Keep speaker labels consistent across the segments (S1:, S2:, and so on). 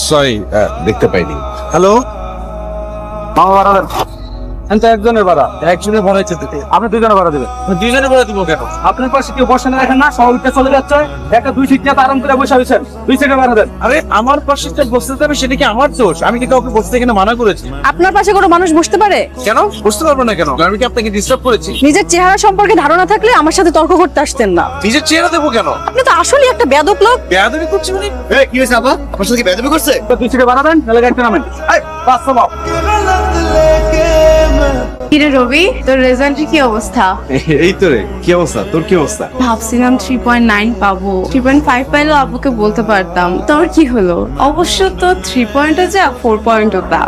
S1: Sorry, দেখতে পাইনি।
S2: Hello, একজনের ভাড়া, একজনের ভাড়া হচ্ছে আপনি দুজনের ভাড়া দেবেন। দুইজনের ভাড়া দিব কেন? আপনার পাশে কেউ বসে না, দেখেন না সবাইটা চলে যাচ্ছে, একটা দুই সিট আরাম করে বসে হয়েছেন, 2 সিটে ভাড়া দেন। আরে আমার পাশে বসতে যাবে সেটা কি আমার দোষ? আমি কি কাউকে বসতে এখানে মানা করেছি?
S3: আপনার পাশে কোনো মানুষ বসতে পারে?
S2: কেন বসতে পারবো না কেন? আমি কি আপনাকে ডিস্টার্ব করেছি?
S3: নিজের চেহারা সম্পর্কে ধারণা থাকলে আমার সাথে তর্ক করতে আসতেন না।
S2: নিজের চেহারা দেবো কেন?
S3: আপনি তো আসলে একটা বেয়াদব লোক।
S2: বেয়াদবি করছি মানে?
S1: কি হয়েছে আপা? আপনার সাথে কি বেয়াদবি করছে?
S2: 2 সিটে ভাড়া দেন, নাহলে গাড়িতে নামেন। এই বাস চালাও।
S4: কিরে রবি, তোর রেজাল্টের কি অবস্থা?
S1: এই তো রে, কি অবস্থা? তোর কি অবস্থা?
S4: ভাবছিলাম 3.9 পাবো, 3.5 পাইলেও আব্বুকে বলতে পারতাম। তোর কি হলো? অবশ্য তো 3 পয়েন্টও যা 4 পয়েন্টও তা।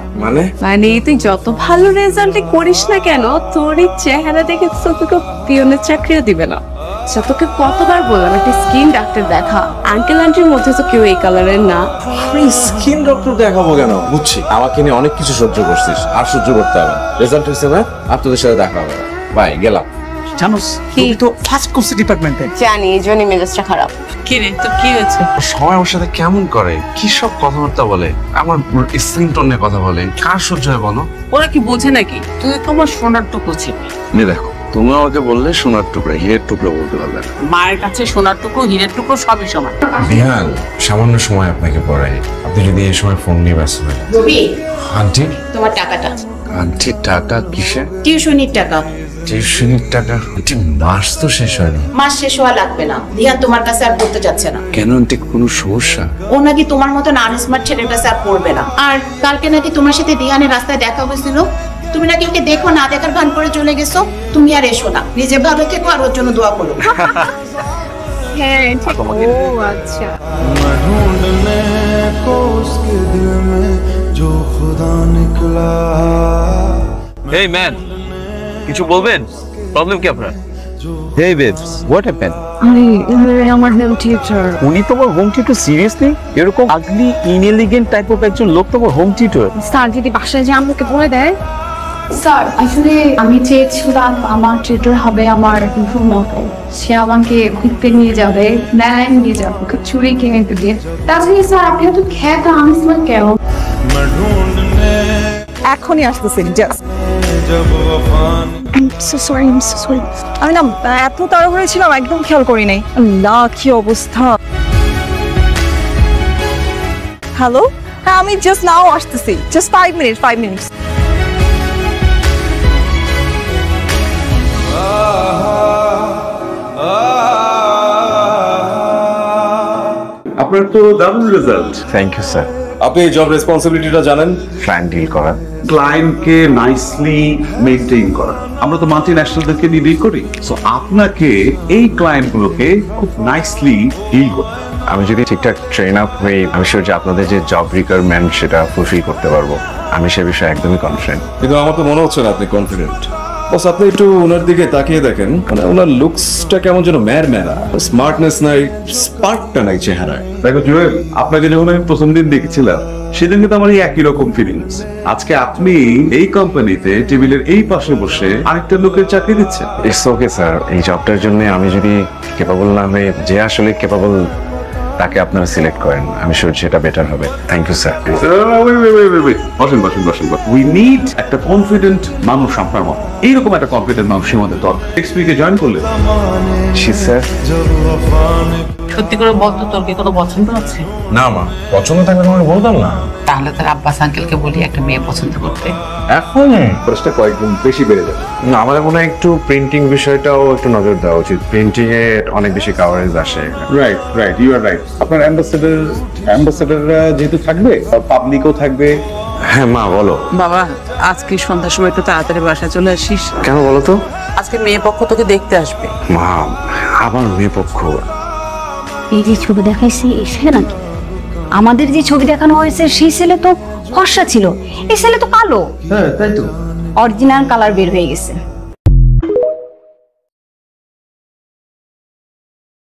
S1: মানে
S4: তুই যত ভালো রেজাল্ট করিস না কেন, তোর এই চেহারা দেখে তোকে পিয়নের চাকরিও দিবে না। আচ্ছা, তোকে কতবার বললাম একটা স্কিন ডাক্তার দেখা। আঙ্কেল আন্টির মধ্যে তো কেউ এই কালারের না।
S1: আমি স্কিন ডক্টর দেখাবো কেন? বুঝছি, আমাকে নিয়ে অনেক কিছু সহ্য করছিস, আর সহ্য করতে হবে। রেজাল্ট হয়েছে না, আপনাদের সাথে দেখা হবে। বাই, গেলাম।
S2: জানোস তুমি তো ফার্স্ট কোর্স ডিপার্টমেন্টে।
S4: জানি, এই জন্যই মেজাজটা খারাপ।
S5: কি রে, তোর কি হয়েছে?
S1: সবাই আমার সাথে কেমন করে, কি সব কথাবার্তা বলে, আমার স্কিন টোনে কথা বলে, কার সহ্য হয় বলো?
S5: ওরা কি বোঝে নাকি? তুই তো আমার সোনার টুকরো ছিলি।
S1: দেখো, তুমি আমাকে বললে সোনার টুকরা, হীরের টুকরা বলতে পারলে না।
S5: মায়ের কাছে সোনার টুকরো হীরের টুকরো সবই সমান।
S1: বিহান, সামান্য সময় আপনাকে পড়াই, আপনি যদি এই সময় ফোন নিয়ে ব্যস্ত থাকেন।
S4: রবি,
S1: আন্টি,
S4: তোমার টাকাটা।
S1: আন্টি টাকা কিসে?
S4: টিউশনির টাকা।
S1: টিউশনির টাকা? আন্টি মাস তো শেষ হয়নি।
S4: মাস শেষ হওয়া লাগবে না, দিহা তোমার কাছে আর পড়তে যাচ্ছে না।
S1: কেন আন্টি, কোনো সমস্যা?
S4: ও নাকি তোমার মতন আনস্মার্ট ছেলের কাছে আর পড়বে না। আর কালকে নাকি তোমার সাথে দিহানের রাস্তায় দেখা হয়েছিল, তুমি নাকি ওকে দেখো না দেখার ভান করে চলে গেছো। তুমি আর এসো না, নিজে ভালো থেকো আর ওর জন্য দোয়া করো। হ্যাঁ, ঠিক। ও আচ্ছা।
S2: এই ম্যান, কিছু বলবেন? প্রবলেম কি আপনার?
S6: Hey babes, what happened?
S3: আমার হেলথ টিচার।
S6: উনি তোমার হোম টিউটর? সিরিয়াসলি? এরকম আগলি ইনএলিগেন্ট টাইপ অফ একজন লোক তোমার হোম টিউটর?
S3: স্যার যদি বাসায় যে আমাকে বলে দেয়।
S7: স্যার, আসলে আমি চেয়েছিলাম আমার টিউটর হবে আমার মতো। সে আমাকে ঘুরতে নিয়ে যাবে, মেলায় নিয়ে যাবে, চুরি কিনে দিয়ে। তাছাড়া স্যার, আপনি এত খ্যাত আনসার কেন?
S3: এখনই আসতেছেন, জাস্ট। আমি না এত তাড়াহুড়ো ছিলাম, একদম খেয়াল করি নাই। আল্লাহ, কি অবস্থা। হ্যালো, হ্যাঁ আমি জাস্ট নাও আসতেছি, জাস্ট 5 মিনিটস।
S8: আপনার তো দারুণ রেজাল্ট।
S1: Thank you sir.
S8: আপনি এই জব রেসপন্সিবিলিটিটা জানেন?
S1: ক্লায়েন্ট ডিল করা,
S8: ক্লায়েন্টকে নাইসলি মেইনটেইন করা। আমরা তো মাল্টিন্যাশনালদেরকে নিয়ে ডিল করি, সো আপনাকে এই ক্লায়েন্টগুলোকে খুব নাইসলি ডিল করতে হবে।
S1: আমি যদি ঠিকঠাক ট্রেন আপ হই, আমি শিওর যে আপনাদের যে জব রিকোয়ারমেন্ট সেটা ফুলফিল করতে পারবো। আমি সে বিষয়ে একদমই কনফিডেন্ট।
S8: কিন্তু আমার তো মনে হচ্ছে না আপনি কনফিডেন্ট। বস, আপনি একটু ওনার দিকে তাকিয়ে দেখেন, মানে ওনার লুকসটা কেমন যেন ম্যারা, স্মার্টনেস নাই, স্পার্কটা নাই চেহারায়। দেখো জুয়েল, আপনাকে যখন আমি প্রথম দিন দেখেছিলাম সেদিন কিন্তু আমার এই একই রকম ফিলিংস। আজকে আপনি এই কোম্পানিতে টেবিলের এই পাশে বসে আরেকটা লোকের চাকরি দিচ্ছেন।
S1: ইটস ওকে স্যার, এই জবটার জন্য আমি যদি ক্যাপাবল না হয়ে যে আসলে ক্যাপাবল তাকে আপনারা সিলেক্ট করেন, আমি শিওর সেটা বেটার হবে। Thank you sir.
S8: বসেন। উই নিড একটা কনফিডেন্ট মানুষ আপনার মতো। এইরকম একটা কনফিডেন্ট মানুষ আমাদের দরকার। নেক্সট উইকে জয়েন করলে।
S1: জি স্যার।
S5: সত্যি করে বল তো, তোর কি কোনো পছন্দ আছে?
S1: না মা, পছন্দ থাকলে তোমাকে বলতাম না।
S5: তাহলে তোর আব্বাস আঙ্কেলকে বলি একটা মেয়ে পছন্দ করতে।
S1: এখন
S8: খরচটা কয়েকগুণ বেশি বেড়ে যাবে।
S1: না, আমাদের মনে হয় একটু প্রিন্টিং বিষয়টাও একটু নজর দেওয়া উচিত। প্রিন্টিং এ অনেক বেশি কাভারেজ আসে।
S8: Right, you are right. আপনার অ্যাম্বাসেডররা যেহেতু থাকবে, পাবলিকও থাকবে।
S1: হ্যাঁ মা, বলো।
S5: বাবা, আজকে সন্ধ্যার সময় একটু তাড়াতাড়ি বাসায় চলে আসিস।
S1: কেন বলো তো?
S5: আজকে মেয়ে পক্ষ তোকে দেখতে আসবে।
S1: মা, আবার মেয়ে পক্ষ?
S7: এই যে ছবি দেখাইছি এই ছেলে নাকি? আমাদের যে ছবি দেখানো হয়েছে সেই ছেলে তো ফর্সা ছিল, এই ছেলে তো কালো।
S8: হ্যাঁ, তাই তো।
S7: অরিজিনাল কালার বের হয়ে গেছে।